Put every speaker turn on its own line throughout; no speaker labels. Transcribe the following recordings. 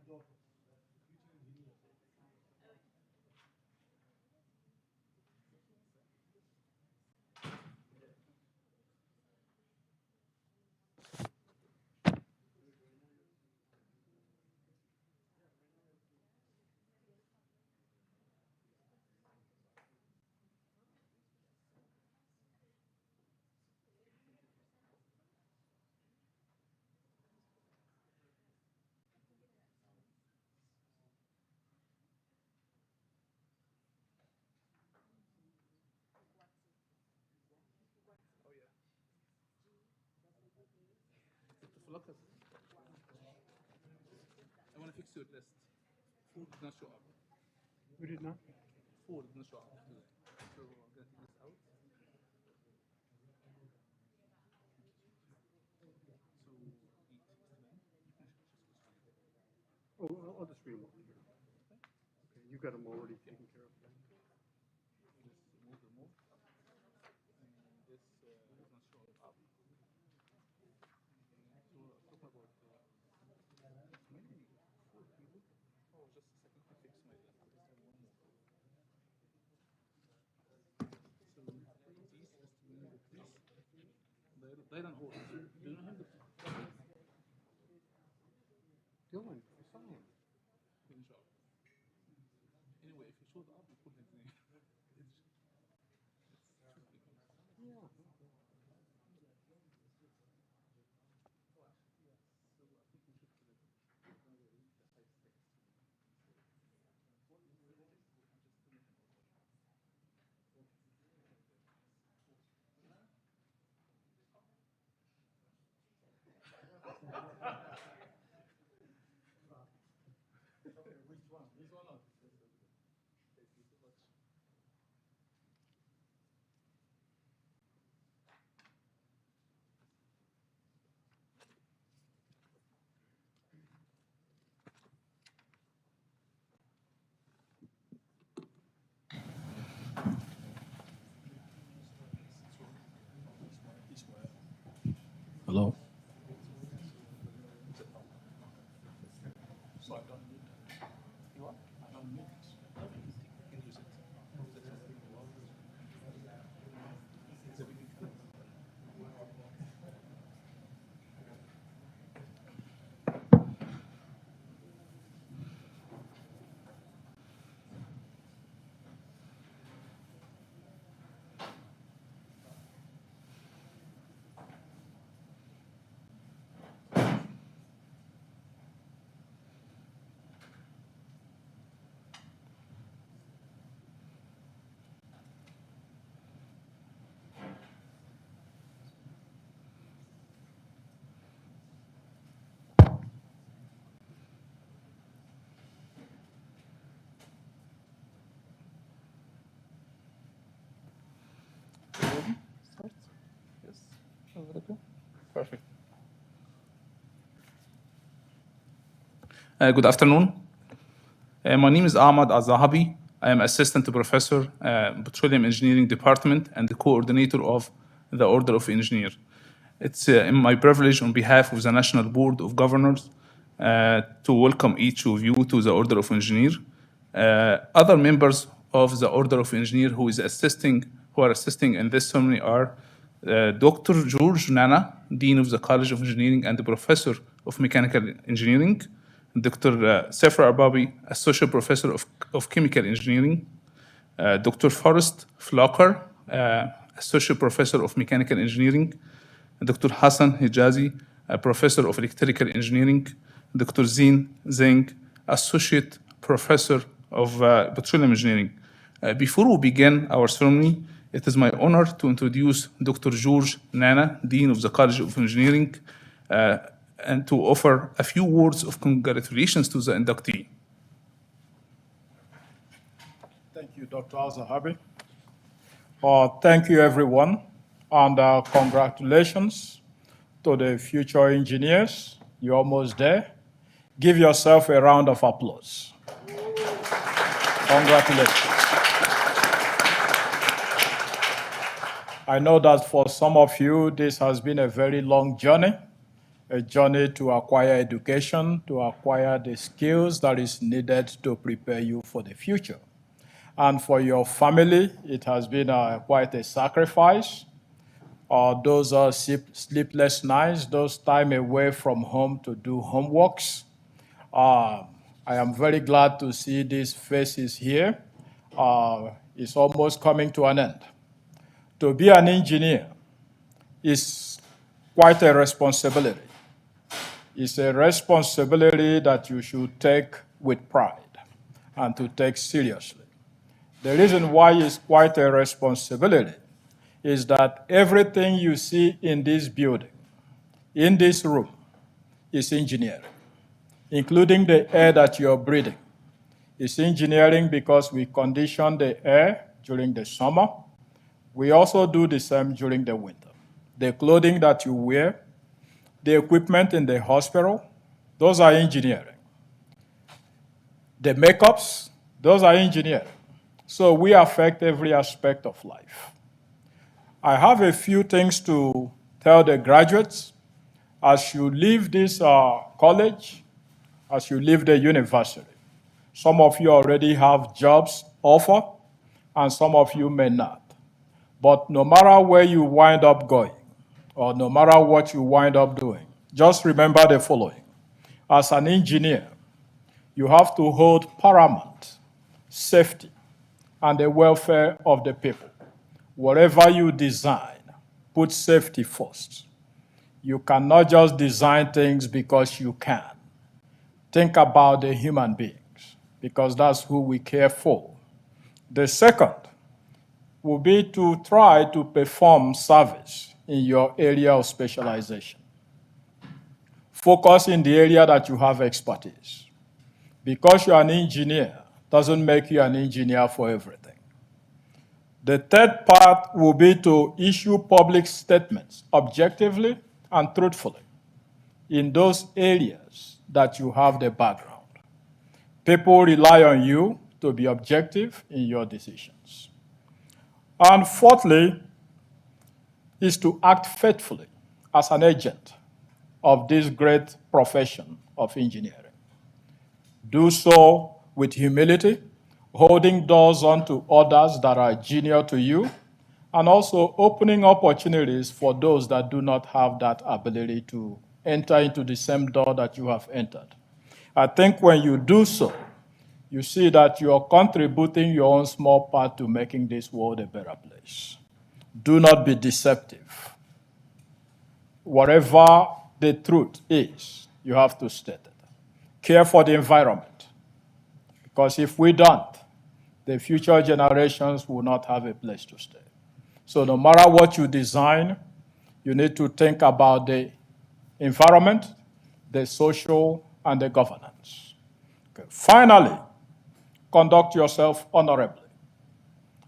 I want to fix your list. 4 did not show up.
We did not?
4 did not show up today. So I'm going to take this out. So 8, 9.
Oh, I'll just read them over here. Okay, you got them already taken care of.
Just move. And this is not showing up. So talk about maybe 4 people. Oh, just a second. I fix my list. I just have one more. So these estimated this. Dylan Hall. Do you know him?
Dylan, I saw him.
Good job. Anyway, if he showed up, we put his name.
Yeah.
Which one? This one or this one? Thank you so much. Hello. So I don't need that. You what? I don't need it. You can use it. It's a big thing. Start? Yes. Perfect. Good afternoon. My name is Ahmad Al-Zahabi. I am Assistant Professor, Petroleum Engineering Department and the coordinator of the Order of Engineer. It's my privilege on behalf of the National Board of Governors to welcome each of you to the Order of Engineer. Other members of the Order of Engineer who are assisting in this ceremony are Dr. George Nana, Dean of the College of Engineering and the Professor of Mechanical Engineering, Dr. Safra Arbabi, Associate Professor of Chemical Engineering, Dr. Forrest Flocker, Associate Professor of Mechanical Engineering, Dr. Hassan Hijazi, Professor of Electrical Engineering, Dr. Zine Zeng, Associate Professor of Petroleum Engineering. Before we begin our ceremony, it is my honor to introduce Dr. George Nana, Dean of the College of Engineering, and to offer a few words of congratulations to the inductee.
Thank you, Dr. Al-Zahabi. Thank you, everyone, and congratulations to the future engineers. You're almost there. Give yourself a round of applause. Congratulations. I know that for some of you, this has been a very long journey, a journey to acquire education, to acquire the skills that is needed to prepare you for the future. And for your family, it has been quite a sacrifice. Those are sleepless nights, those time away from home to do homeworks. I am very glad to see these faces here. It's almost coming to an end. To be an engineer is quite a responsibility. It's a responsibility that you should take with pride and to take seriously. The reason why it's quite a responsibility is that everything you see in this building, in this room, is engineering, including the air that you're breathing. It's engineering because we condition the air during the summer. We also do the same during the winter. The clothing that you wear, the equipment in the hospital, those are engineering. The makeups, those are engineering. So we affect every aspect of life. I have a few things to tell the graduates. As you leave this college, as you leave the university, some of you already have jobs offered, and some of you may not. But no matter where you wind up going, or no matter what you wind up doing, just remember the following. As an engineer, you have to hold paramount safety and the welfare of the people. Whatever you design, put safety first. You cannot just design things because you can. Think about the human beings, because that's who we care for. The second will be to try to perform service in your area of specialization. Focus in the area that you have expertise. Because you're an engineer doesn't make you an engineer for everything. The third part will be to issue public statements objectively and truthfully in those areas that you have the background. People rely on you to be objective in your decisions. And fourthly, is to act faithfully as an agent of this great profession of engineering. Do so with humility, holding doors onto others that are junior to you, and also opening opportunities for those that do not have that ability to enter into the same door that you have entered. I think when you do so, you see that you are contributing your own small part to making this world a better place. Do not be deceptive. Whatever the truth is, you have to state it. Care for the environment, because if we don't, the future generations will not have a place to stay. So no matter what you design, you need to think about the environment, the social, and the governance. Okay. Finally, conduct yourself honorably.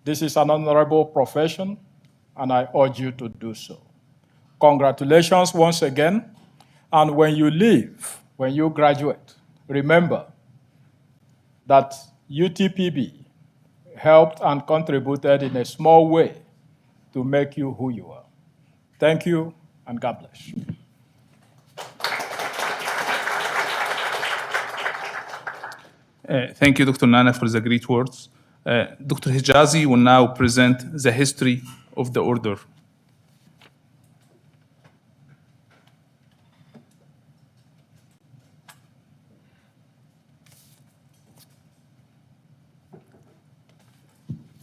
This is an honorable profession, and I urge you to do so. Congratulations once again, and when you leave, when you graduate, remember that UTPB helped and contributed in a small way to make you who you are. Thank you, and God bless.
Thank you, Dr. Nana, for the great words. Dr. Hijazi will now present the history of the order.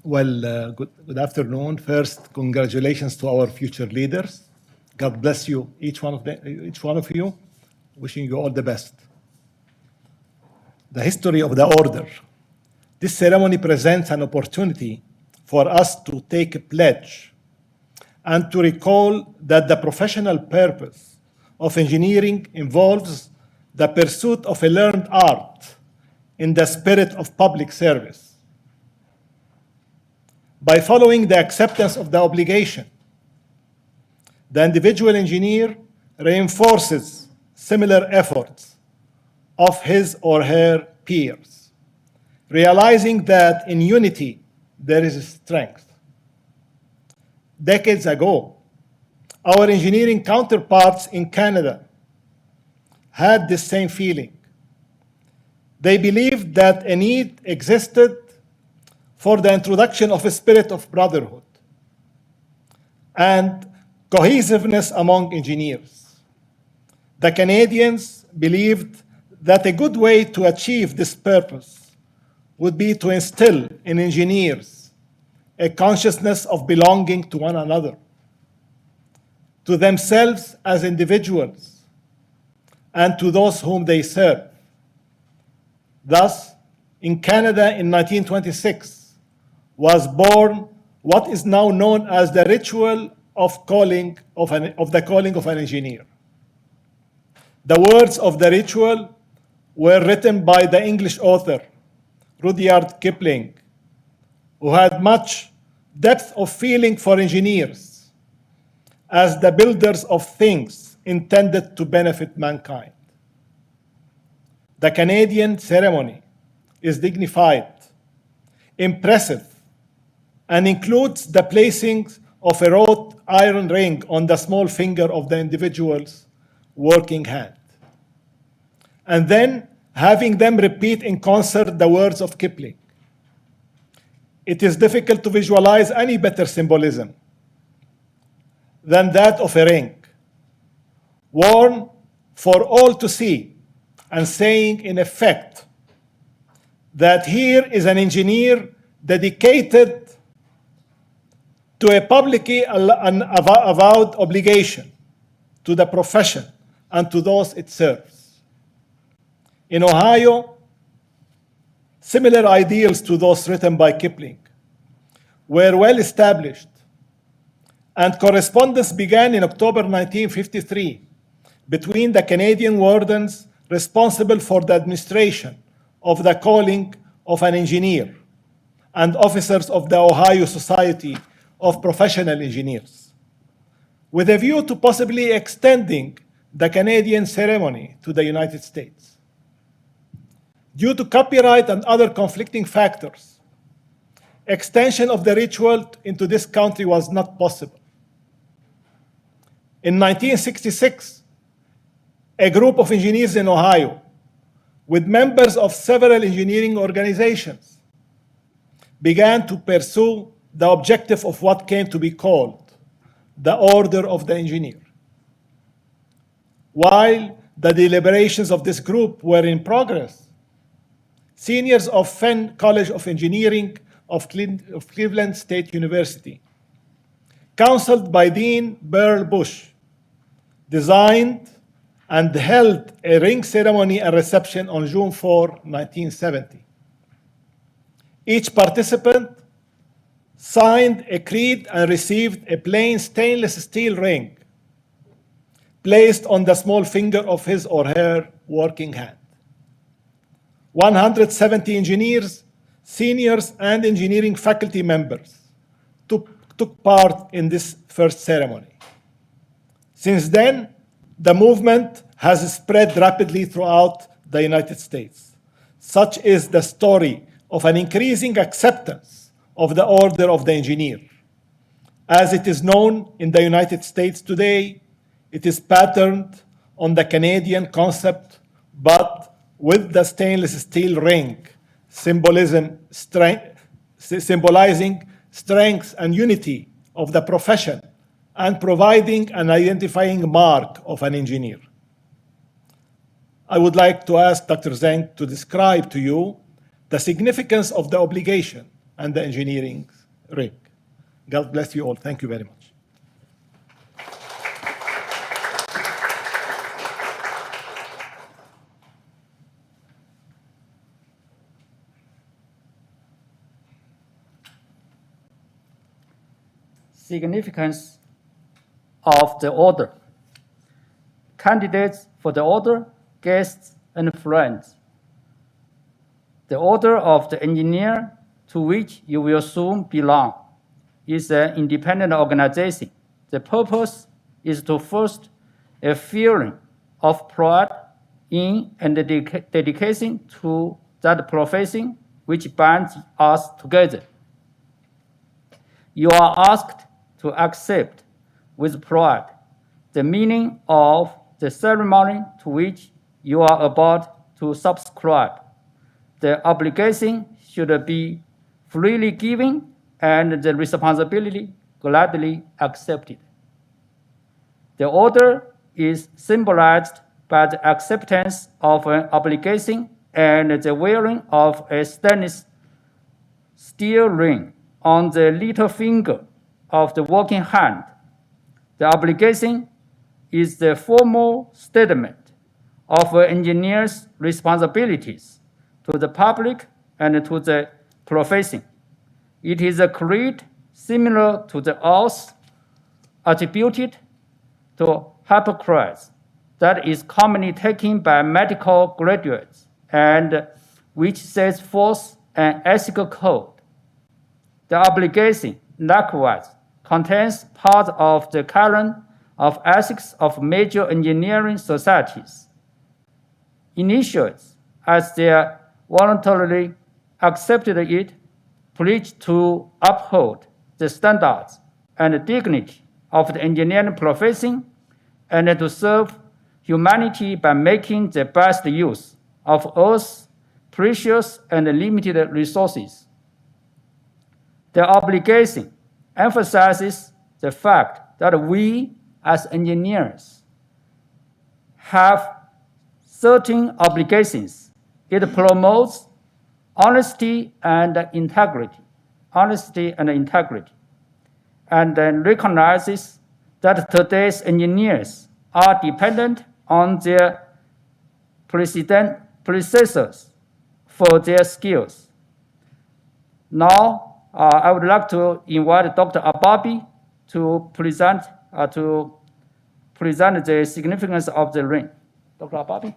Well, good afternoon. First, congratulations to our future leaders. God bless you, each one of you. Wishing you all the best. The history of the order. This ceremony presents an opportunity for us to take a pledge and to recall that the professional purpose of engineering involves the pursuit of a learned art in the spirit of public service. By following the acceptance of the obligation, the individual engineer reinforces similar efforts of his or her peers, realizing that in unity there is strength. Decades ago, our engineering counterparts in Canada had the same feeling. They believed that a need existed for the introduction of a spirit of brotherhood and cohesiveness among engineers. The Canadians believed that a good way to achieve this purpose would be to instill in engineers a consciousness of belonging to one another, to themselves as individuals, and to those whom they serve. Thus, in Canada in 1926 was born what is now known as the ritual of the calling of an engineer. The words of the ritual were written by the English author Rudyard Kipling, who had much depth of feeling for engineers as the builders of things intended to benefit mankind. The Canadian ceremony is dignified, impressive, and includes the placing of a wrought iron ring on the small finger of the individual's working hand, and then having them repeat in concert the words of Kipling. It is difficult to visualize any better symbolism than that of a ring, worn for all to see, and saying in effect that here is an engineer dedicated to a publicly avowed obligation to the profession and to those it serves. In Ohio, similar ideals to those written by Kipling were well established, and correspondence began in October 1953 between the Canadian wardens responsible for the administration of the calling of an engineer and officers of the Ohio Society of Professional Engineers, with a view to possibly extending the Canadian ceremony to the United States. Due to copyright and other conflicting factors, extension of the ritual into this country was not possible. In 1966, a group of engineers in Ohio, with members of several engineering organizations, began to pursue the objective of what came to be called the Order of the Engineer. While the deliberations of this group were in progress, seniors of Fenn College of Engineering of Cleveland State University, counseled by Dean Burl Bush, designed and held a ring ceremony and reception on June 4, 1970. Each participant signed a creed and received a plain stainless steel ring placed on the small finger of his or her working hand. 170 engineers, seniors, and engineering faculty members took part in this first ceremony. Since then, the movement has spread rapidly throughout the United States. Such is the story of an increasing acceptance of the Order of the Engineer. As it is known in the United States today, it is patterned on the Canadian concept, but with the stainless steel ring, symbolizing strength and unity of the profession and providing an identifying mark of an engineer. I would like to ask Dr. Zeng to describe to you the significance of the obligation and the engineering ring. God bless you all. Thank you very much.
Significance of the order. Candidates for the order, guests, and friends. The Order of the Engineer, to which you will soon belong, is an independent organization. The purpose is to foster a feeling of pride in and dedication to that profession which binds us together. You are asked to accept with pride the meaning of the ceremony to which you are about to subscribe. The obligation should be freely given and the responsibility gladly accepted. The order is symbolized by the acceptance of an obligation and the wearing of a stainless steel ring on the little finger of the working hand. The obligation is the formal statement of an engineer's responsibilities to the public and to the profession. It is a creed similar to the oath attributed to Hippocrates that is commonly taken by medical graduates and which sets forth an ethical code. The obligation, likewise, contains part of the canon of ethics of major engineering societies. Initiates, as they voluntarily accepted it, pledge to uphold the standards and dignity of the engineering profession and to serve humanity by making the best use of Earth's precious and limited resources. The obligation emphasizes the fact that we, as engineers, have certain obligations. It promotes honesty and integrity, and then recognizes that today's engineers are dependent on their predecessors for their skills. Now, I would like to invite Dr. Ababi to present the significance of the ring. Dr. Ababi?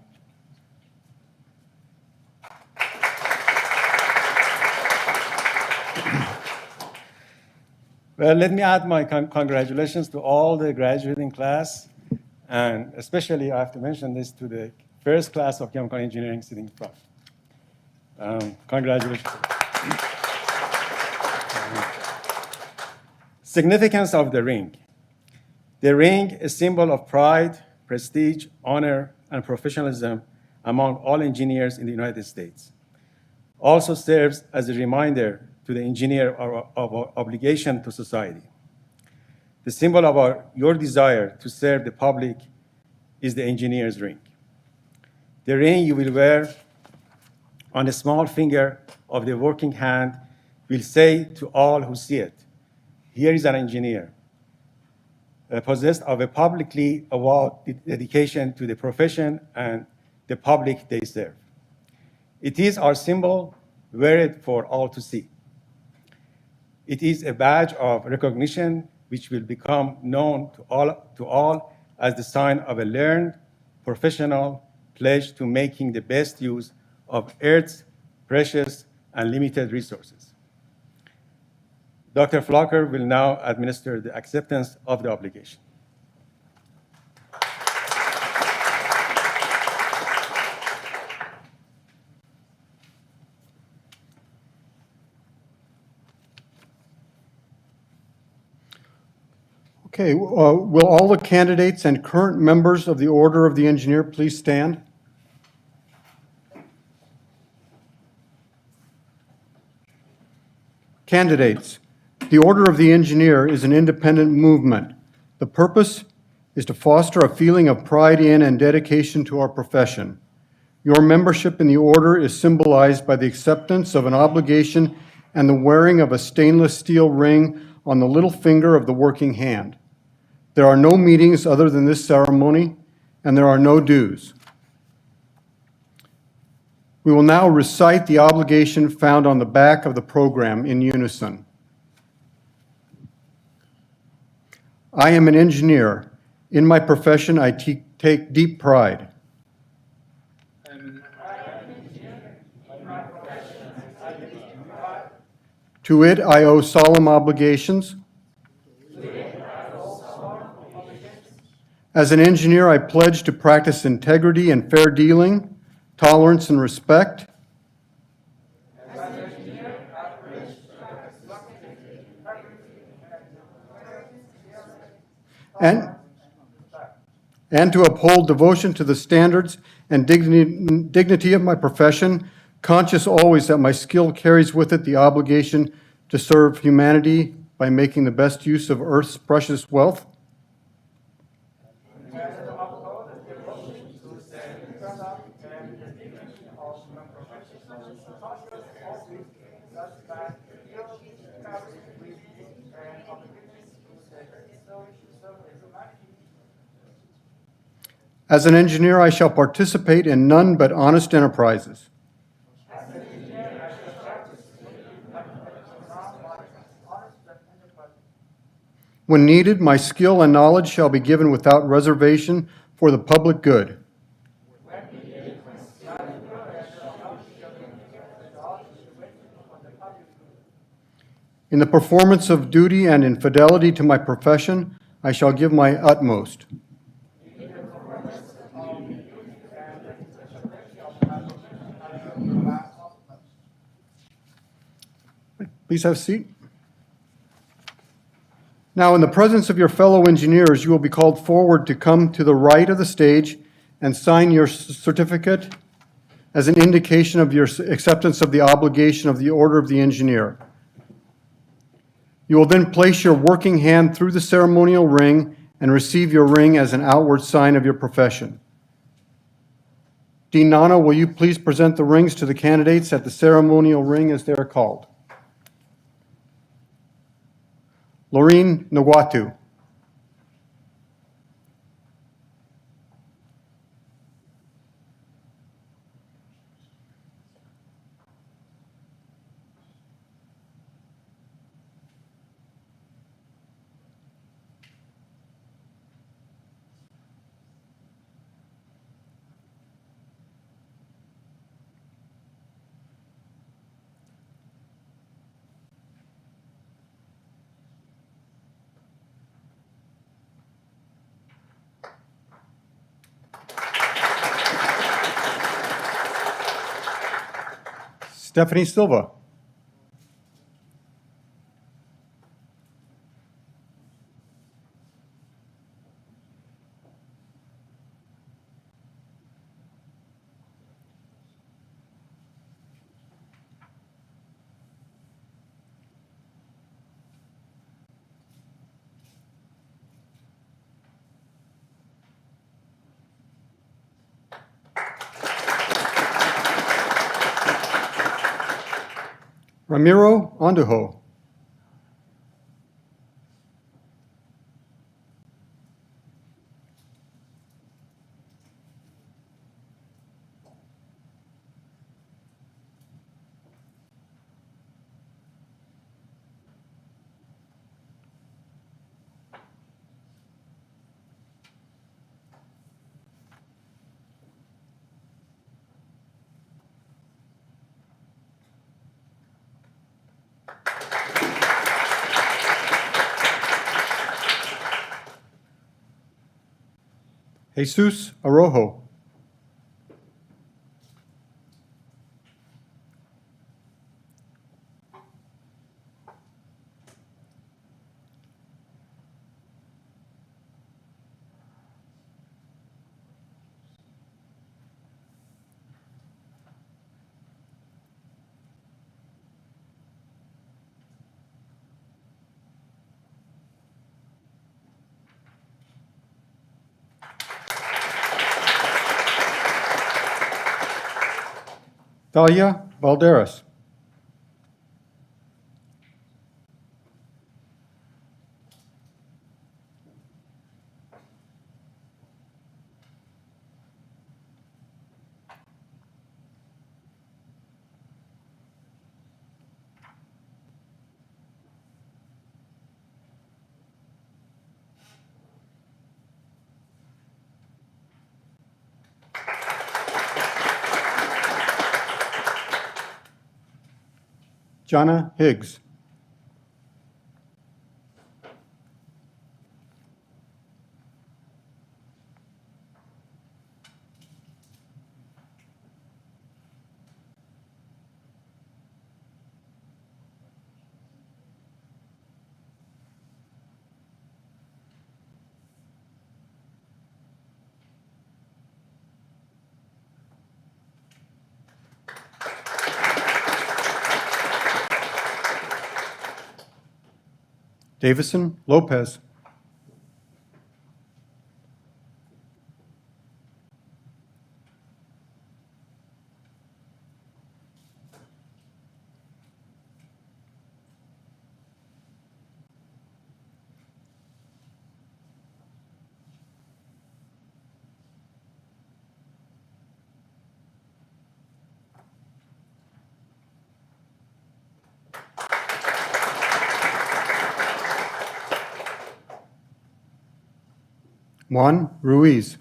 Well, let me add my congratulations to all the graduating class, and especially I have to mention this to the first class of chemical engineering sitting front. Congratulations. Significance of the ring. The ring is a symbol of pride, prestige, honor, and professionalism among all engineers in the United States. Also serves as a reminder to the engineer of our obligation to society. The symbol of your desire to serve the public is the engineer's ring. The ring you will wear on the small finger of the working hand will say to all who see it, here is an engineer, possessed of a publicly avowed dedication to the profession and the public they serve. It is our symbol, wear it for all to see. It is a badge of recognition which will become known to all as the sign of a learned, professional pledge to making the best use of Earth's precious and limited resources. Dr. Flocker will now administer the acceptance of the obligation.
Okay, will all the candidates and current members of the Order of the Engineer please stand? Candidates, the Order of the Engineer is an independent movement. The purpose is to foster a feeling of pride in and dedication to our profession. Your membership in the Order is symbolized by the acceptance of an obligation and the wearing of a stainless steel ring on the little finger of the working hand. There are no meetings other than this ceremony, and there are no dues. We will now recite the obligation found on the back of the program in unison. I am an engineer. In my profession, I take deep pride. To it, I owe solemn obligations. As an engineer, I pledge to practice integrity and fair dealing, tolerance and respect. and to uphold devotion to the standards and dignity of my profession, conscious always that my skill carries with it the obligation to serve humanity by making the best use of Earth's precious wealth. As an engineer, I shall participate in none but honest enterprises. When needed, my skill and knowledge shall be given without reservation for the public good. In the performance of duty and in fidelity to my profession, I shall give my utmost. Please have a seat. Now, in the presence of your fellow engineers, you will be called forward to come to the right of the stage and sign your certificate as an indication of your acceptance of the obligation of the Order of the Engineer. You will then place your working hand through the ceremonial ring and receive your ring as an outward sign of your profession. Dean Nana, will you please present the rings to the candidates at the ceremonial ring as they are called? Laureen Nwatu. Stephanie Silva. Ramiro Andujo. Jesus Arojo. Dalia Valderas. Jana Higgs. Davison Lopez. Juan Ruiz.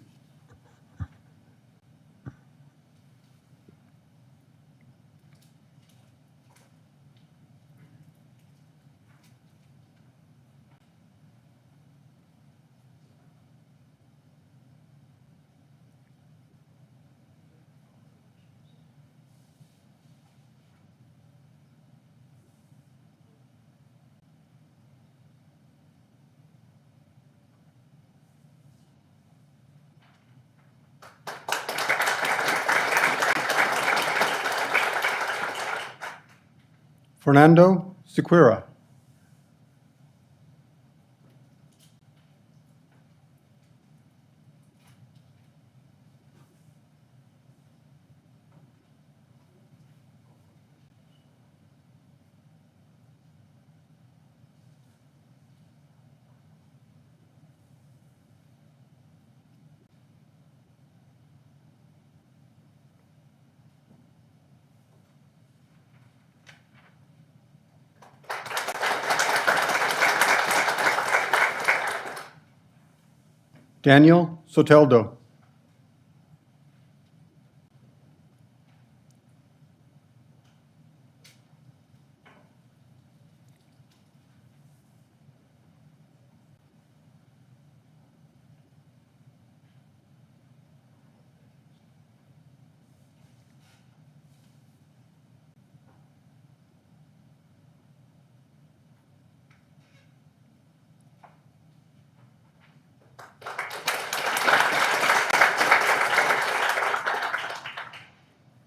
Fernando Sequeira. Daniel Soteldo.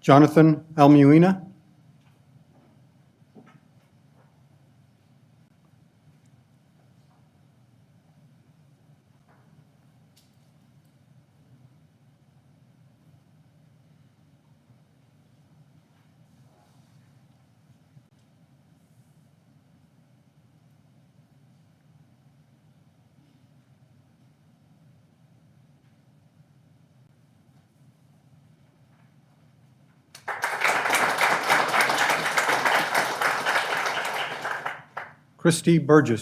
Jonathan Almuina. Christy Burgess.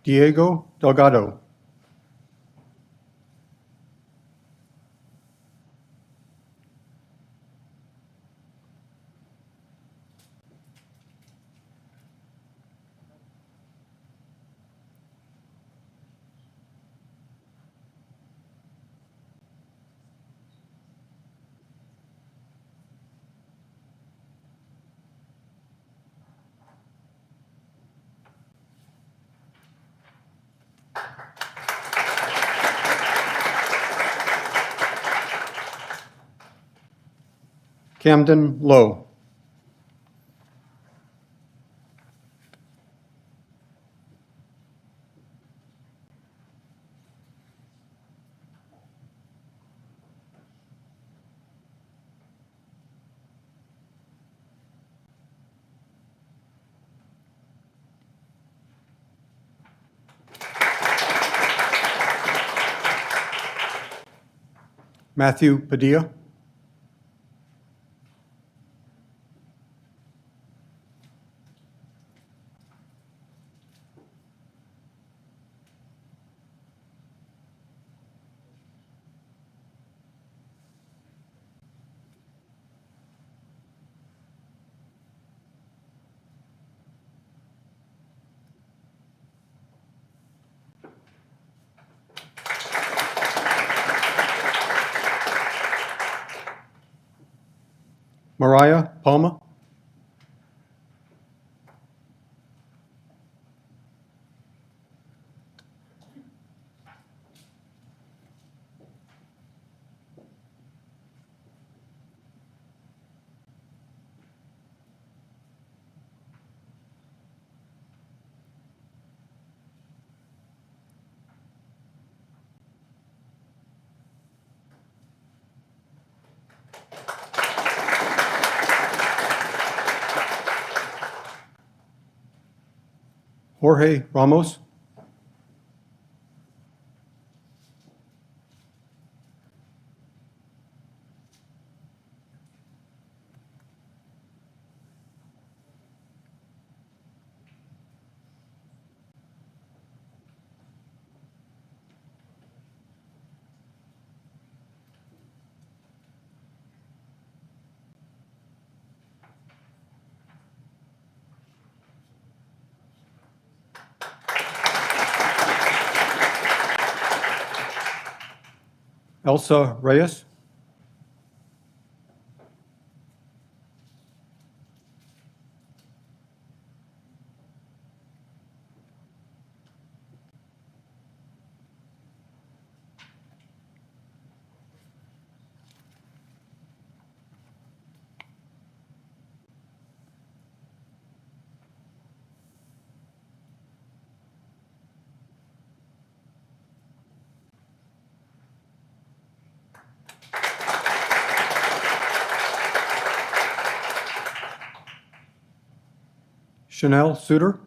Diego Delgado. Camden Lowe. Matthew Padilla. Mariah Palma. Jorge Ramos. Elsa Reyes. Chanel Suter.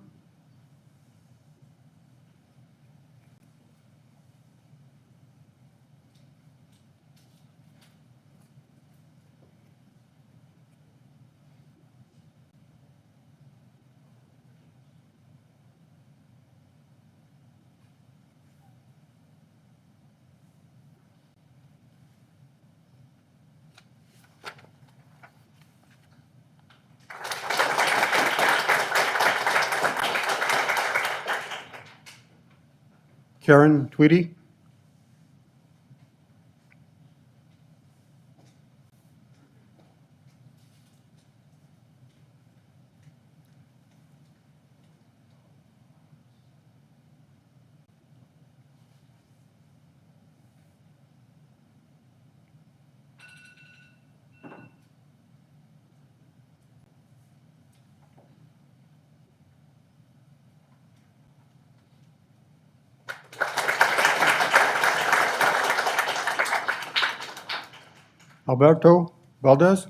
Karen Tweedy. Alberto Valdez.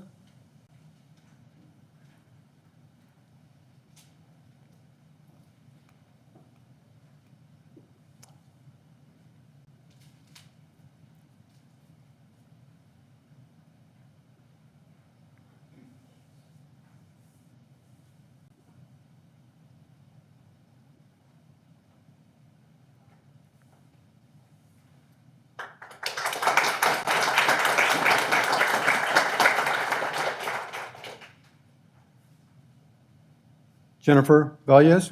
Jennifer Valles.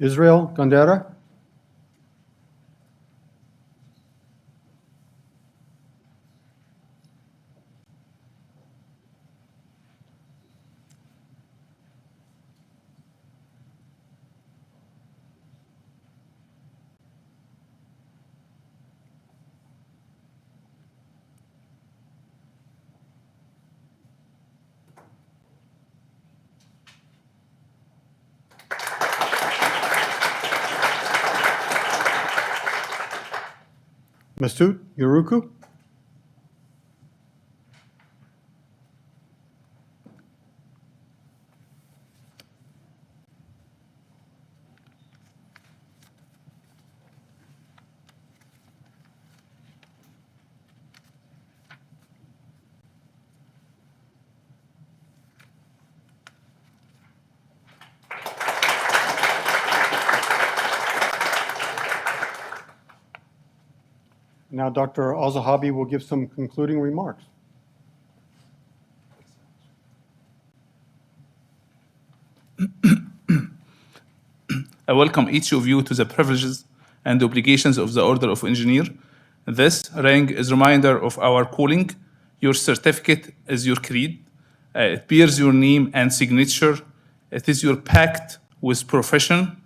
Israel Gondera. Masut Yuruku. Now Dr. Al-Zahabi will give some concluding remarks.
I welcome each of you to the privileges and obligations of the Order of Engineer. This rank is a reminder of our calling. Your certificate is your creed. It bears your name and signature. It is your pact with profession.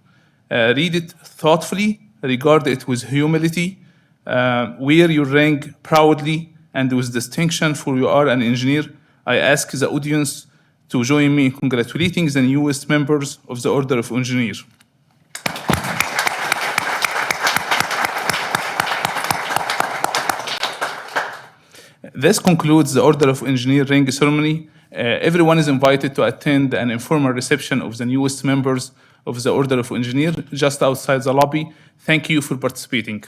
Read it thoughtfully, regard it with humility, wear your rank proudly and with distinction, for you are an engineer. I ask the audience to join me in congratulating the newest members of the Order of Engineers. This concludes the Order of Engineer ring ceremony. Everyone is invited to attend an informal reception of the newest members of the Order of Engineer just outside the lobby. Thank you for participating.